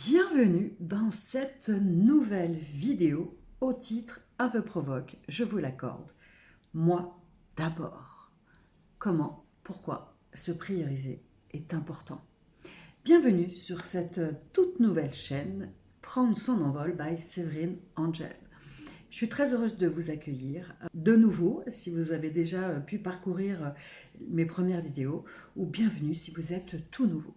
Bienvenue dans cette nouvelle vidéo au titre un peu provoque, je vous l'accorde. Moi d'abord. Comment, pourquoi se prioriser est important. Bienvenue sur cette toute nouvelle chaîne Prendre son envol by Séverine Angel. Je suis très heureuse de vous accueillir de nouveau si vous avez déjà pu parcourir mes premières vidéos ou bienvenue si vous êtes tout nouveau.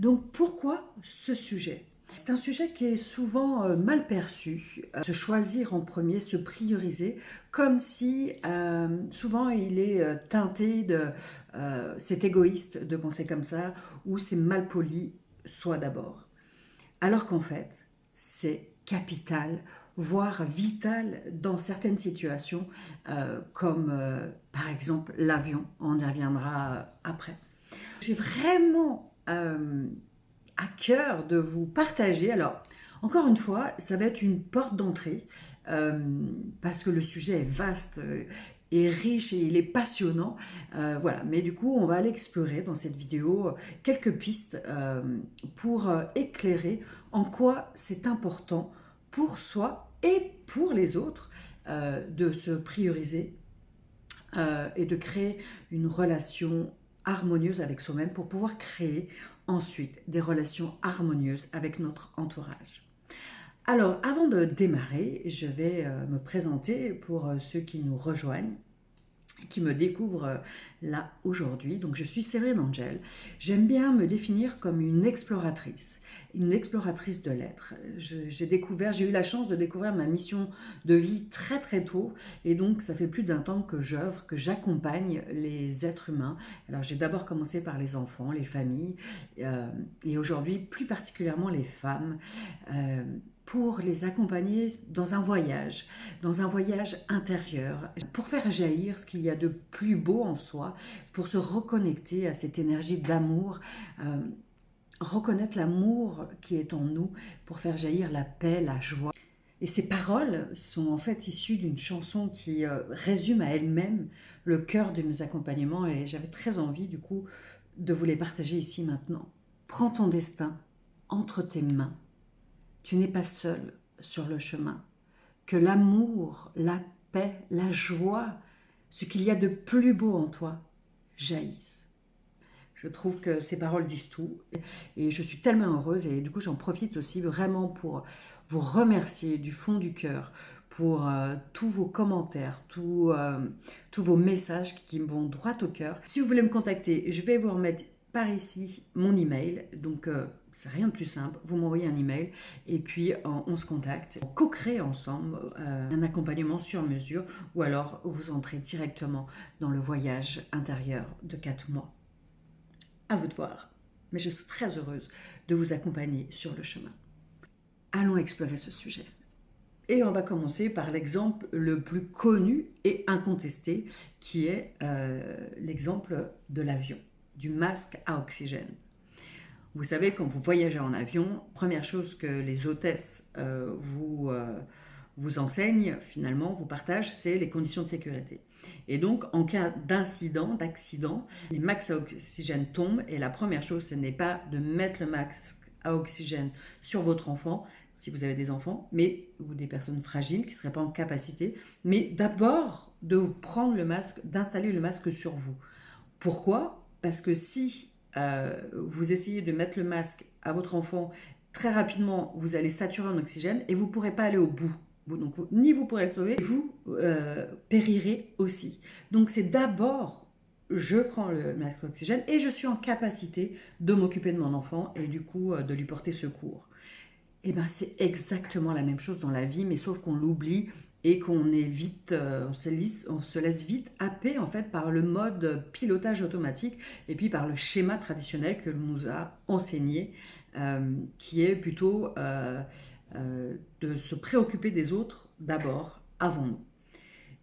Donc pourquoi ce sujet ? C'est un sujet qui est souvent mal perçu, se choisir en premier, se prioriser, comme si souvent il est teinté de c'est égoïste de penser comme ça ou c'est mal poli, soit d'abord. Alors qu'en fait, c'est capital, voire vital dans certaines situations, comme par exemple l'avion, on y reviendra après. J'ai vraiment à cœur de vous partager. Alors, encore une fois, ça va être une porte d'entrée parce que le sujet est vaste et riche et il est passionnant. Voilà, mais du coup, on va aller explorer dans cette vidéo quelques pistes pour éclairer en quoi c'est important pour soi et pour les autres de se prioriser et de créer une relation harmonieuse avec soi-même pour pouvoir créer ensuite des relations harmonieuses avec notre entourage. Alors, avant de démarrer, je vais me présenter pour ceux qui nous rejoignent, qui me découvrent là aujourd'hui. Donc, je suis Séverine Angel. J'aime bien me définir comme une exploratrice de l'être. J'ai eu la chance de découvrir ma mission de vie très très tôt, et donc ça fait plus d'1 temps que j'œuvre, que j'accompagne les êtres humains. Alors, j'ai d'abord commencé par les enfants, les familles, et aujourd'hui plus particulièrement les femmes. Pour les accompagner dans un voyage intérieur, pour faire jaillir ce qu'il y a de plus beau en soi, pour se reconnecter à cette énergie d'amour, reconnaître l'amour qui est en nous, pour faire jaillir la paix, la joie. Et ces paroles sont en fait issues d'une chanson qui résume à elle-même le cœur de mes accompagnements, et j'avais très envie du coup de vous les partager ici maintenant. Prends ton destin entre tes mains. Tu n'es pas seul sur le chemin. Que l'amour, la paix, la joie, ce qu'il y a de plus beau en toi, jaillissent. Je trouve que ces paroles disent tout et je suis tellement heureuse, et du coup j'en profite aussi vraiment pour vous remercier du fond du cœur pour tous vos commentaires, tous vos messages qui me vont droit au cœur. Si vous voulez me contacter, je vais vous remettre par ici mon email, donc c'est rien de plus simple, vous m'envoyez un email et puis on se contacte. On co-crée ensemble un accompagnement sur mesure, ou alors vous entrez directement dans le voyage intérieur de 4 mois. À vous de voir, mais je suis très heureuse de vous accompagner sur le chemin. Allons explorer ce sujet. Et on va commencer par l'exemple le plus connu et incontesté, qui est l'exemple de l'avion, du masque à oxygène. Vous savez, quand vous voyagez en avion, première chose que les hôtesses vous enseignent, finalement, vous partagent, c'est les conditions de sécurité. Et donc, en cas d'incident, d'accident, les masques à oxygène tombent, et la première chose, ce n'est pas de mettre le masque à oxygène sur votre enfant, si vous avez des enfants, ou des personnes fragiles qui ne seraient pas en capacité, mais d'abord de prendre le masque, d'installer le masque sur vous. Pourquoi ? Parce que si vous essayez de mettre le masque à votre enfant, très rapidement, vous allez saturer en oxygène et vous ne pourrez pas aller au bout. Ni vous pourrez le sauver, vous périrez aussi. Donc c'est d'abord, je prends le masque d'oxygène et je suis en capacité de m'occuper de mon enfant et du coup de lui porter secours. Et bien c'est exactement la même chose dans la vie, mais sauf qu'on l'oublie et qu'on est vite, on se laisse vite happer en fait par le mode pilotage automatique et puis par le schéma traditionnel que l'on nous a enseigné, qui est plutôt de se préoccuper des autres d'abord, avant nous.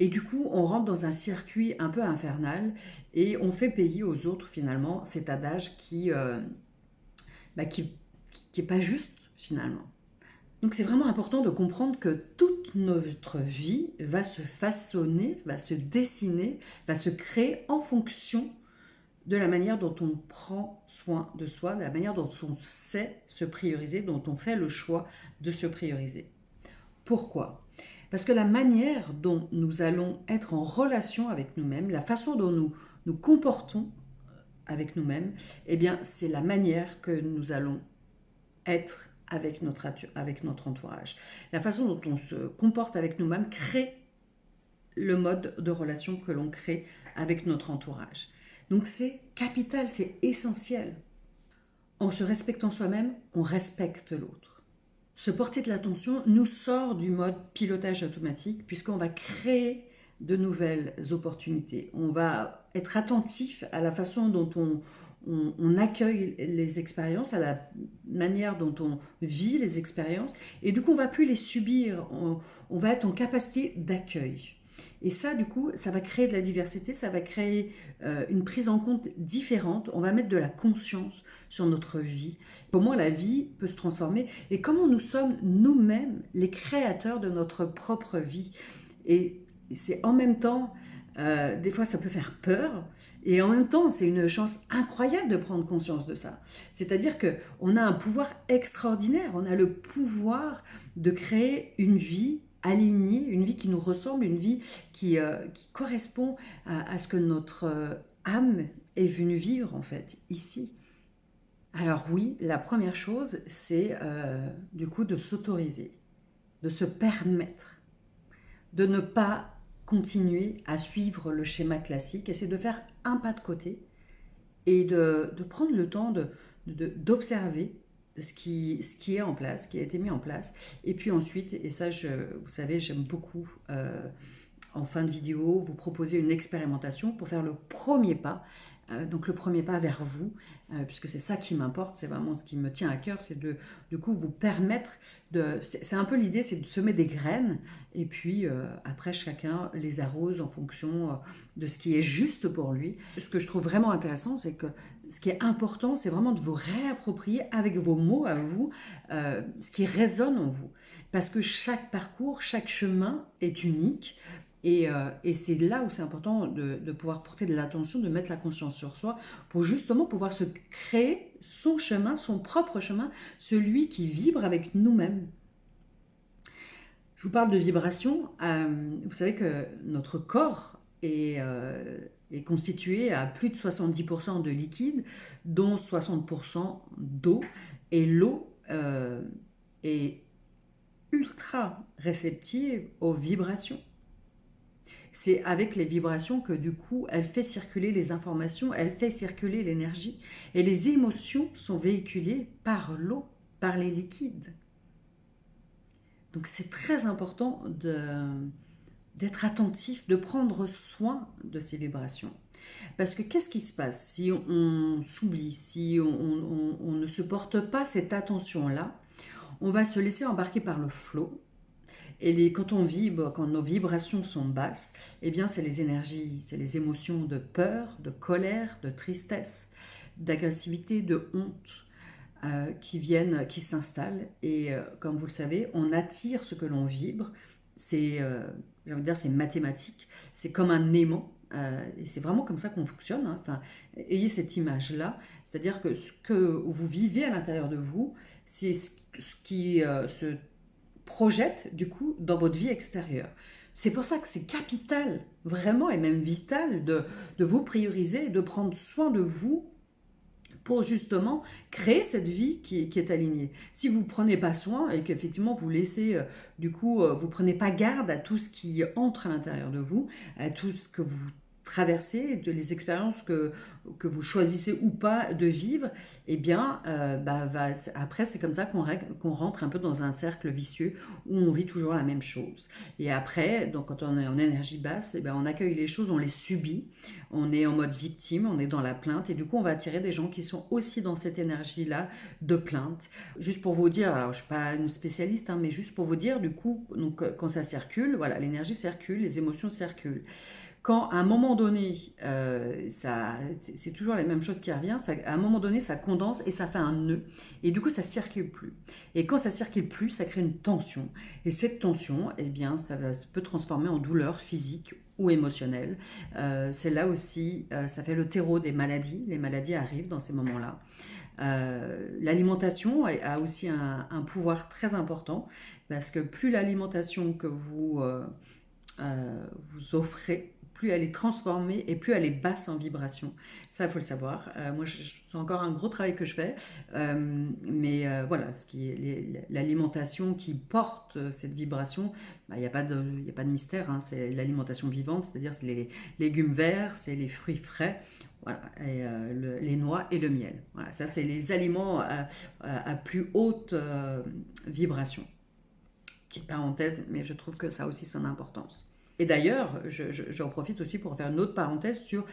Et du coup, on rentre dans un circuit un peu infernal et on fait payer aux autres finalement cet adage qui est pas juste finalement. Donc c'est vraiment important de comprendre que toute notre vie va se façonner, va se dessiner, va se créer en fonction de la manière dont on prend soin de soi, de la manière dont on sait se prioriser, dont on fait le choix de se prioriser. Pourquoi ? Parce que la manière dont nous allons être en relation avec nous-mêmes, la façon dont nous nous comportons avec nous-mêmes, eh bien, c'est la manière que nous allons être avec notre entourage. La façon dont on se comporte avec nous-mêmes crée le mode de relation que l'on crée avec notre entourage. Donc c'est capital, c'est essentiel. En se respectant soi-même, on respecte l'autre. Se porter de l'attention nous sort du mode pilotage automatique puisqu'on va créer de nouvelles opportunités. On va être attentif à la façon dont on accueille les expériences, à la manière dont on vit les expériences, et du coup on ne va plus les subir, on va être en capacité d'accueil. Et ça, du coup, ça va créer de la diversité, ça va créer une prise en compte différente, on va mettre de la conscience sur notre vie, comment la vie peut se transformer et comment nous sommes nous-mêmes les créateurs de notre propre vie. Et c'est en même temps, des fois ça peut faire peur, et en même temps c'est une chance incroyable de prendre conscience de ça. C'est-à-dire qu'on a un pouvoir extraordinaire, on a le pouvoir de créer une vie alignée, une vie qui nous ressemble, une vie qui correspond à ce que notre âme est venue vivre en fait ici. Alors oui, la première chose, c'est du coup de s'autoriser, de se permettre, de ne pas continuer à suivre le schéma classique, et c'est de faire un pas de côté et de prendre le temps d'observer ce qui est en place, ce qui a été mis en place. Et puis ensuite, et ça, vous savez, j'aime beaucoup en fin de vidéo, vous proposer une expérimentation pour faire le premier pas. Donc le premier pas vers vous, puisque c'est ça qui m'importe, c'est vraiment ce qui me tient à cœur, c'est de du coup vous permettre de... C'est un peu l'idée, c'est de semer des graines, et puis après chacun les arrose en fonction de ce qui est juste pour lui. Ce que je trouve vraiment intéressant, c'est que ce qui est important, c'est vraiment de vous réapproprier avec vos mots à vous, ce qui résonne en vous. Parce que chaque parcours, chaque chemin est unique. Et c'est là où c'est important de pouvoir porter de l'attention, de mettre la conscience sur soi, pour justement pouvoir se créer son chemin, son propre chemin, celui qui vibre avec nous-mêmes. Je vous parle de vibration. Vous savez que notre corps est constitué à plus de 70% de liquide, dont 60% d'eau. Et l'eau est ultra réceptive aux vibrations. C'est avec les vibrations que du coup, elle fait circuler les informations, elle fait circuler l'énergie. Et les émotions sont véhiculées par l'eau, par les liquides. Donc c'est très important d'être attentif, de prendre soin de ces vibrations. Parce que qu'est-ce qui se passe si on s'oublie, si on ne se porte pas cette attention-là? On va se laisser embarquer par le flot. Et quand on vibre, quand nos vibrations sont basses, eh bien c'est les énergies, c'est les émotions de peur, de colère, de tristesse, d'agressivité, de honte qui s'installent. Et comme vous le savez, on attire ce que l'on vibre. J'ai envie de dire, c'est mathématique. C'est comme un aimant. Et c'est vraiment comme ça qu'on fonctionne. Hein. Enfin, ayez cette image-là. C'est-à-dire que ce que vous vivez à l'intérieur de vous, c'est ce qui se projette du coup dans votre vie extérieure. C'est pour ça que c'est capital, vraiment, et même vital de vous prioriser, de prendre soin de vous pour justement créer cette vie qui est alignée. Si vous ne prenez pas soin et qu'effectivement vous laissez, vous ne prenez pas garde à tout ce qui entre à l'intérieur de vous, à tout ce que vous traversez, de les expériences que vous choisissez ou pas de vivre, eh bien, après, c'est comme ça qu'on rentre un peu dans un cercle vicieux où on vit toujours la même chose. Et après, donc, quand on est en énergie basse, eh bien, on accueille les choses, on les subit, on est en mode victime, on est dans la plainte, et du coup, on va attirer des gens qui sont aussi dans cette énergie-là de plainte. Juste pour vous dire, alors je ne suis pas une spécialiste, hein, mais juste pour vous dire, du coup, donc, quand ça circule, voilà, l'énergie circule, les émotions circulent. Quand à un moment donné, c'est toujours la même chose qui revient, à un moment donné, ça condense et ça fait un nœud. Et du coup, ça ne circule plus. Et quand ça ne circule plus, ça crée une tension. Et cette tension, eh bien, ça peut transformer en douleur physique ou émotionnelles. C'est là aussi, ça fait le terreau des maladies. Les maladies arrivent dans ces moments-là. L'alimentation a aussi un pouvoir très important parce que plus l'alimentation que vous offrez, plus elle est transformée et plus elle est basse en vibration. Ça, il faut le savoir. Moi, c'est encore un gros travail que je fais. Mais voilà, l'alimentation qui porte cette vibration, il n'y a pas de mystère. Hein, c'est l'alimentation vivante, c'est-à-dire c'est les légumes verts, c'est les fruits frais. Voilà, et les noix et le miel. Voilà, ça, c'est les aliments à plus haute vibration. Petite parenthèse, mais je trouve que ça a aussi son importance. Et d'ailleurs, j'en profite aussi pour faire une autre parenthèse sur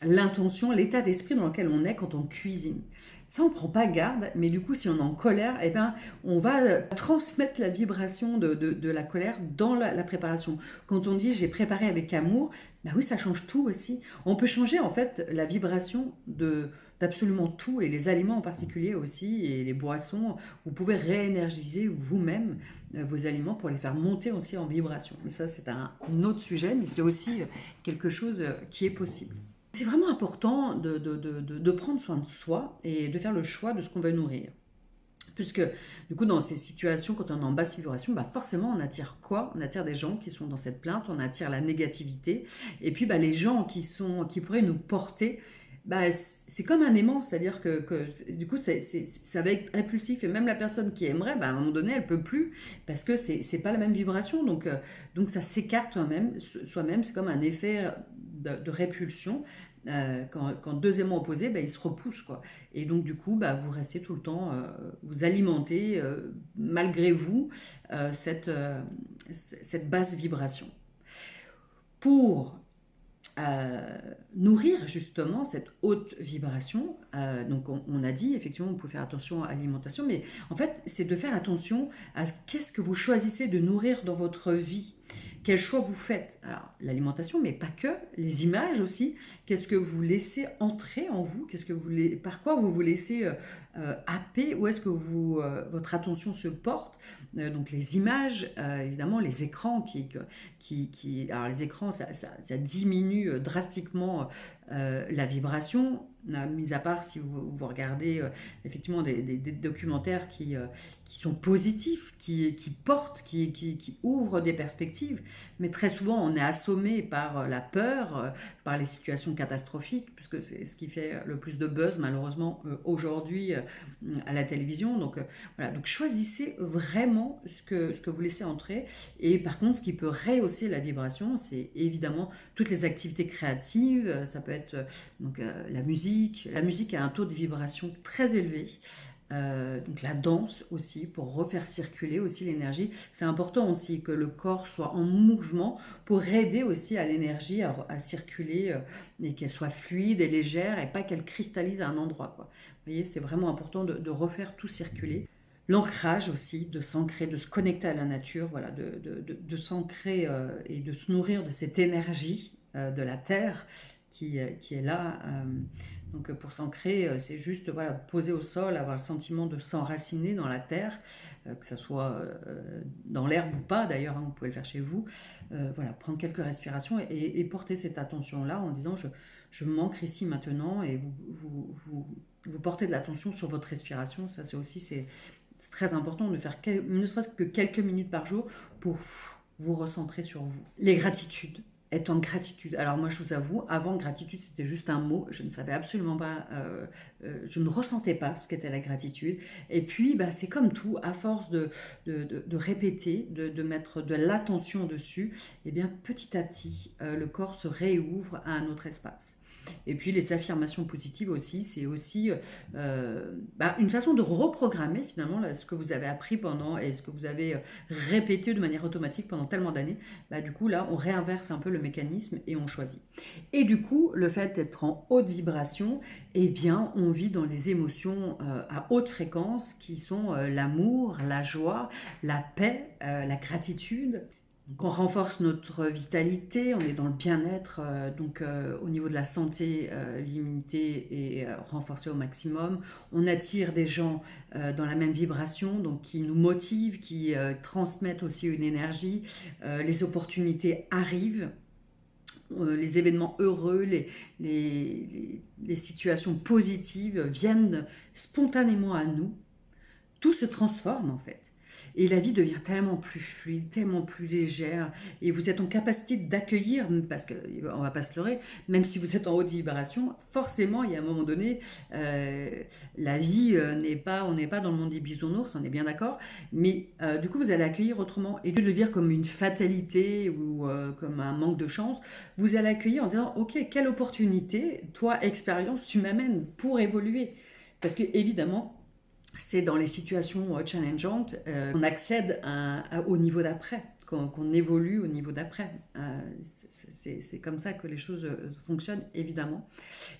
l'intention, l'état d'esprit dans lequel on est quand on cuisine. Ça, on ne prend pas garde, mais du coup, si on est en colère, eh ben, on va transmettre la vibration de la colère dans la préparation. Quand on dit « j'ai préparé avec amour », ben oui, ça change tout aussi. On peut changer en fait la vibration d'absolument tout, et les aliments en particulier aussi, et les boissons. Vous pouvez réénergiser vous-même vos aliments pour les faire monter aussi en vibration. Mais ça, c'est un autre sujet, mais c'est aussi quelque chose qui est possible. C'est vraiment important de prendre soin de soi et de faire le choix de ce qu'on veut nourrir. Puisque, du coup, dans ces situations, quand on est en basse vibration, forcément, on attire quoi? On attire des gens qui sont dans cette plainte, on attire la négativité. Et puis, les gens qui pourraient nous porter, c'est comme un aimant, c'est-à-dire que du coup, ça va être impulsif. Et même la personne qui aimerait, à un moment donné, elle ne peut plus, parce que c'est pas la même vibration. Donc ça s'écarte soi-même. C'est comme un effet de répulsion. Quand deux aimants opposés, ils se repoussent, quoi. Et donc du coup, vous restez tout le temps, vous alimentez malgré vous cette basse vibration. Pour nourrir justement cette haute vibration, donc on a dit effectivement on peut faire attention à l'alimentation, mais en fait c'est de faire attention à qu'est-ce que vous choisissez de nourrir dans votre vie. Quel choix vous faites? Alors, l'alimentation, mais pas que, les images aussi. Qu'est-ce que vous laissez entrer en vous? Par quoi vous vous laissez happer? Où est-ce que votre attention se porte? Donc les images, évidemment, les écrans alors les écrans, ça diminue drastiquement la vibration. Mis à part si vous regardez effectivement des documentaires qui sont positifs, qui portent, qui ouvrent des perspectives. Mais très souvent, on est assommé par la peur, par les situations catastrophiques, puisque c'est ce qui fait le plus de buzz, malheureusement, aujourd'hui à la télévision. Donc, voilà. Donc, choisissez vraiment ce que vous laissez entrer. Et par contre, ce qui peut rehausser la vibration, c'est évidemment toutes les activités créatives. Ça peut être la musique. La musique a un taux de vibration très élevé. Donc la danse aussi, pour refaire circuler aussi l'énergie. C'est important aussi que le corps soit en mouvement pour aider aussi à l'énergie à circuler et qu'elle soit fluide et légère et pas qu'elle cristallise à un endroit, quoi. Vous voyez, c'est vraiment important de refaire tout circuler. L'ancrage aussi, de s'ancrer, de se connecter à la nature, voilà, de s'ancrer et de se nourrir de cette énergie de la terre qui est là. Donc pour s'ancrer, c'est juste poser au sol, avoir le sentiment de s'enraciner dans la terre, que ça soit dans l'herbe ou pas d'ailleurs, hein, vous pouvez le faire chez vous. Prendre quelques respirations et porter cette attention-là en disant je m'ancre ici maintenant, et vous portez de l'attention sur votre respiration. Ça c'est très important de faire ne serait-ce que quelques minutes par jour pour vous recentrer sur vous. Les gratitudes. Être en gratitude. Alors moi je vous avoue, avant gratitude c'était juste un mot, je ne savais absolument pas, je ne ressentais pas ce qu'était la gratitude. Et puis c'est comme tout, à force de répéter, de mettre de l'attention dessus, et bien petit à petit le corps se réouvre à un autre espace. Et puis les affirmations positives aussi, c'est aussi une façon de reprogrammer finalement ce que vous avez appris et ce que vous avez répété de manière automatique pendant tellement d'années. Du coup là on réinverse un peu le mécanisme et on choisit. Et du coup le fait d'être en haute vibration, eh bien on vit dans des émotions à haute fréquence qui sont l'amour, la joie, la paix, la gratitude. Donc on renforce notre vitalité, on est dans le bien-être, au niveau de la santé, l'immunité est renforcée au maximum. On attire des gens dans la même vibration, donc qui nous motivent, qui transmettent aussi une énergie. Les opportunités arrivent, les événements heureux, les situations positives viennent spontanément à nous. Tout se transforme en fait. Et la vie devient tellement plus fluide, tellement plus légère. Et vous êtes en capacité d'accueillir, parce qu'on ne va pas se leurrer, même si vous êtes en haute vibration, forcément, il y a un moment donné, la vie on n'est pas dans le monde des bisounours, on est bien d'accord. Mais du coup, vous allez accueillir autrement. Et au lieu de le vivre comme une fatalité ou comme un manque de chance, vous allez accueillir en disant, ok, quelle opportunité, toi, expérience, tu m'amènes pour évoluer. Parce que évidemment, c'est dans les situations challengeantes qu'on accède au niveau d'après, qu'on évolue au niveau d'après. C'est comme ça que les choses fonctionnent, évidemment.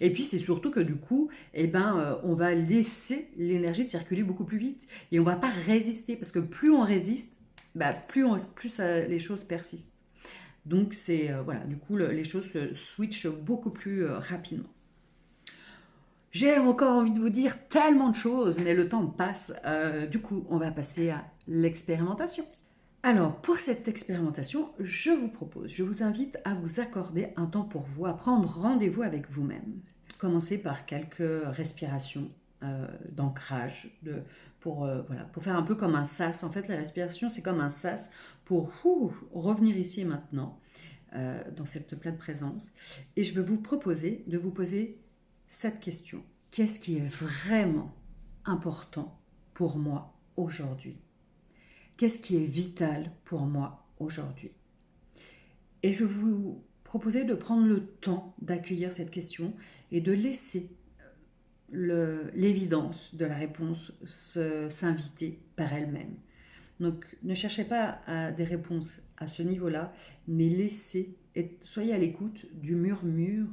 Et puis, c'est surtout que du coup, on va laisser l'énergie circuler beaucoup plus vite. Et on ne va pas résister, parce que plus on résiste, plus les choses persistent. Donc, voilà, du coup, les choses se switchent beaucoup plus rapidement. J'ai encore envie de vous dire tellement de choses, mais le temps passe. Du coup, on va passer à l'expérimentation. Alors, pour cette expérimentation, je vous invite à vous accorder un temps pour vous, à prendre rendez-vous avec vous-même. Commencez par quelques respirations d'ancrage, pour faire un peu comme un sas. En fait, la respiration, c'est comme un sas pour revenir ici et maintenant, dans cette pleine présence. Et je vais vous proposer de vous poser cette question. Qu'est-ce qui est vraiment important pour moi aujourd'hui? Qu'est-ce qui est vital pour moi aujourd'hui? Et je vais vous proposer de prendre le temps d'accueillir cette question et de laisser l'évidence de la réponse s'inviter par elle-même. Donc ne cherchez pas des réponses à ce niveau-là, mais soyez à l'écoute du murmure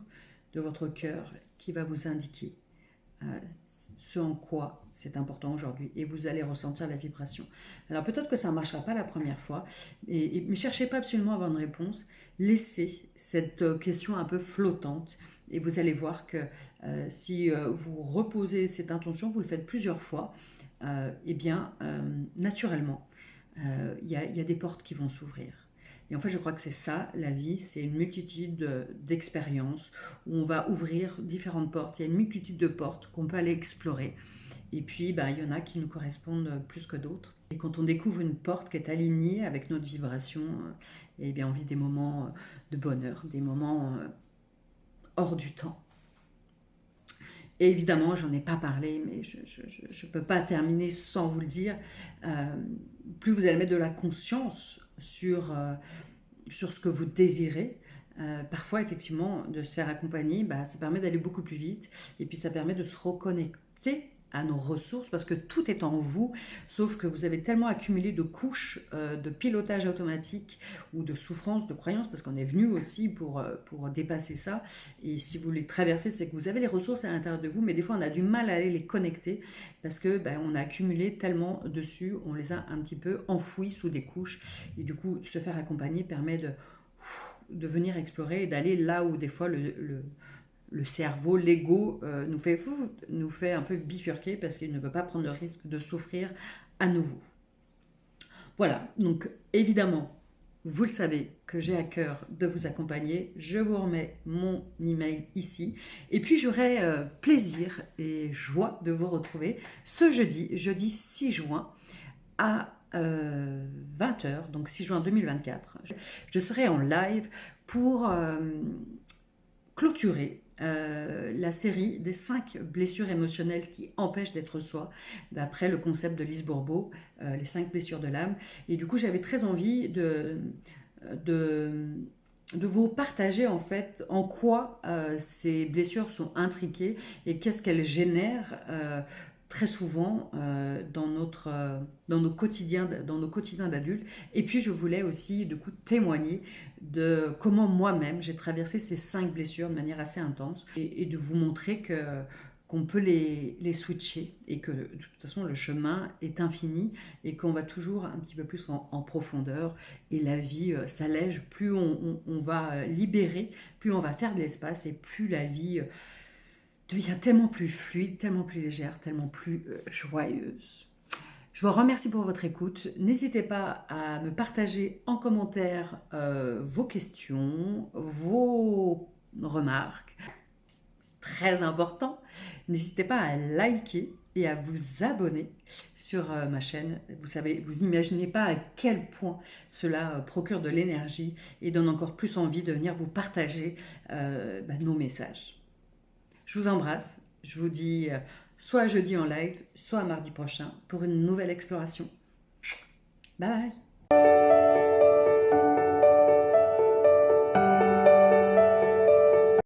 de votre cœur qui va vous indiquer ce en quoi c'est important aujourd'hui, et vous allez ressentir la vibration. Alors peut-être que ça ne marchera pas la première fois, mais ne cherchez pas absolument à avoir une réponse, laissez cette question un peu flottante, et vous allez voir que si vous reposez cette intention, vous le faites plusieurs fois, naturellement, il y a des portes qui vont s'ouvrir. Et en fait, je crois que c'est ça, la vie, c'est une multitude d'expériences où on va ouvrir différentes portes. Il y a une multitude de portes qu'on peut aller explorer. Et puis, il y en a qui nous correspondent plus que d'autres. Et quand on découvre une porte qui est alignée avec notre vibration, on vit des moments de bonheur, des moments hors du temps. Et évidemment, j'en ai pas parlé, mais je ne peux pas terminer sans vous le dire. Plus vous allez mettre de la conscience sur ce que vous désirez, parfois effectivement de se faire accompagner, ça permet d'aller beaucoup plus vite, et puis ça permet de se reconnecter à nos ressources, parce que tout est en vous, sauf que vous avez tellement accumulé de couches de pilotage automatique ou de souffrance, de croyance, parce qu'on est venu aussi pour dépasser ça, et si vous les traversez, c'est que vous avez les ressources à l'intérieur de vous, mais des fois on a du mal à aller les connecter, parce que on a accumulé tellement dessus, on les a un petit peu enfouis sous des couches, et du coup se faire accompagner permet de venir explorer et d'aller là où des fois le cerveau, l'ego nous fait un peu bifurquer, parce qu'il ne veut pas prendre le risque de souffrir à nouveau. Voilà, donc évidemment, vous le savez que j'ai à cœur de vous accompagner. Je vous remets mon email ici. Et puis j'aurai plaisir et joie de vous retrouver ce jeudi 6 juin à 20h, donc 6 juin 2024. Je serai en live pour clôturer la série des 5 blessures émotionnelles qui empêchent d'être soi, d'après le concept de Lise Bourbeau, les 5 blessures de l'âme. Et du coup, j'avais très envie de vous partager en fait en quoi ces blessures sont intriquées et qu'est-ce qu'elles génèrent très souvent dans nos quotidiens d'adultes. Et puis je voulais aussi du coup témoigner de comment moi-même j'ai traversé ces 5 blessures de manière assez intense, et de vous montrer que qu'on peut les switcher et que de toute façon le chemin est infini et qu'on va toujours un petit peu plus en profondeur et la vie s'allège, plus on va libérer, plus on va faire de l'espace et plus la vie devient tellement plus fluide, tellement plus légère, tellement plus joyeuse. Je vous remercie pour votre écoute. N'hésitez pas à me partager en commentaire vos questions, vos remarques. Très important, n'hésitez pas à liker et à vous abonner sur ma chaîne. Vous savez, vous n'imaginez pas à quel point cela procure de l'énergie et donne encore plus envie de venir vous partager nos messages. Je vous embrasse. Je vous dis soit jeudi en live, soit mardi prochain pour une nouvelle exploration. Bye bye.